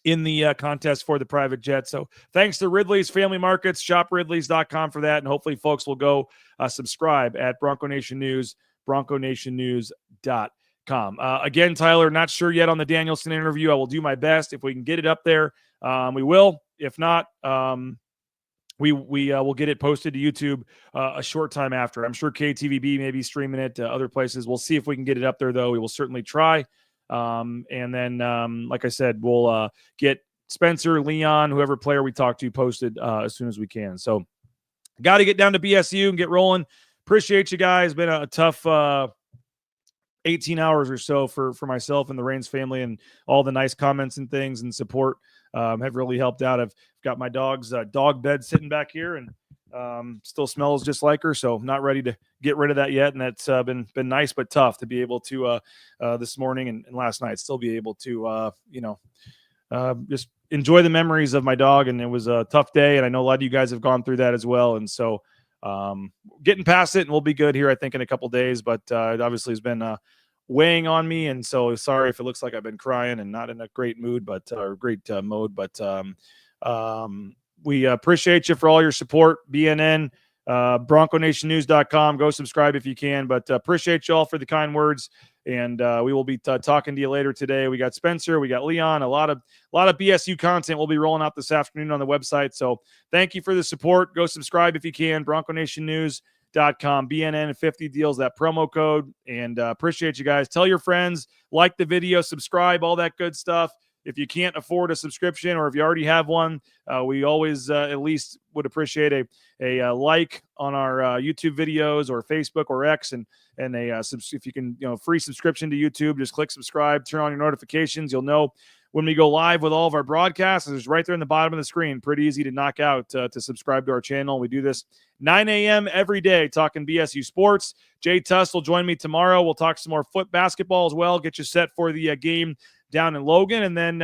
in the contest for the private jet. So thanks to Ridley's Family Markets, shopridleys.com for that. And hopefully folks will go subscribe at Bronco Nation News, BroncoNationNews.com. Again, Tyler, not sure yet on the Danielson interview. I will do my best. If we can get it up there, we will. If not, we will get it posted to YouTube a short time after. I'm sure KTVB may be streaming it to other places. We'll see if we can get it up there, though. We will certainly try. And then, like I said, we'll get Spencer, Leon, whoever player we talk to posted as soon as we can. So got to get down to BSU and get rolling. Appreciate you guys. Been a tough 18 hours or so for myself and the Reigns family, and all the nice comments and things and support have really helped out. I've got my dog's dog bed sitting back here, and still smells just like her, so I'm not ready to get rid of that yet. And that's been nice but tough to be able to this morning and last night still be able to just enjoy the memories of my dog. And it was a tough day, and I know a lot of you guys have gone through that as well. And so getting past it, and we'll be good here, I think, in a couple days. But it obviously has been weighing on me, and so sorry if it looks like I've been crying and not in a great mood, but great mode. But we appreciate you for all your support. BNN, BroncoNationNews.com. Go subscribe if you can. But appreciate you all for the kind words. And we will be talking to you later today. We got Spencer, we got Leon, a lot of BSU content we'll be rolling out this afternoon on the website. So thank you for the support. Go subscribe if you can. BroncoNationNews.com. BNN 50 deals, that promo code. And appreciate you guys. Tell your friends, like the video, subscribe, all that good stuff. If you can't afford a subscription, or if you already have one, we always at least would appreciate a like on our YouTube videos or Facebook or X, and if you can, free subscription to YouTube, just click subscribe, turn on your notifications. You'll know when we go live with all of our broadcasts. It's right there in the bottom of the screen. Pretty easy to knock out to subscribe to our channel. We do this 9 a.m. every day, talking BSU sports. Jay Tuss will join me tomorrow. We'll talk some more foot basketball as well. Get you set for the game down in Logan. And then,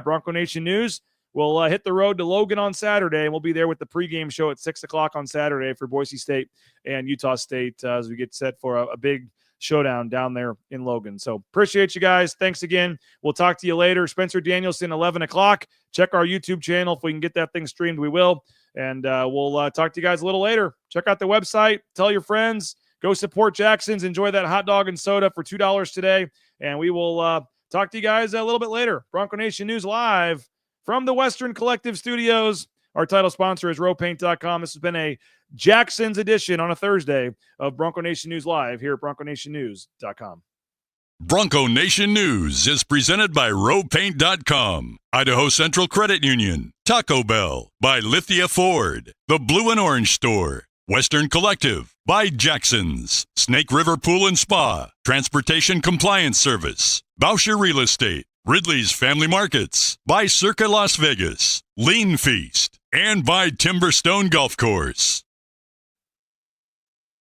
Bronco Nation News. We'll hit the road to Logan on Saturday, and we'll be there with the pregame show at 6 o'clock on Saturday for Boise State and Utah State as we get set for a big showdown down there in Logan. So appreciate you guys. Thanks again. We'll talk to you later. Spencer Danielson, 11 o'clock. Check our YouTube channel. If we can get that thing streamed, we will. And we'll talk to you guys a little later. Check out the website. Tell your friends. Go support Jackson's. Enjoy that hot dog and soda for $2 today. And we will talk to you guys a little bit later. Bronco Nation News live from the Western Collective Studios. Our title sponsor is rowpaint.com. This has been a Jackson's edition on a Thursday of Bronco Nation News live here at BroncoNationNews.com. Bronco Nation News is presented by rowpaint.com, Idaho Central Credit Union, Taco Bell, by Lithia Ford, The Blue and Orange Store, Western Collective, by Jackson's, Snake River Pool and Spa, Transportation Compliance Service, Boucher Real Estate, Ridley's Family Markets, by Circa Las Vegas, Lean Feast, and by Timberstone Golf Course.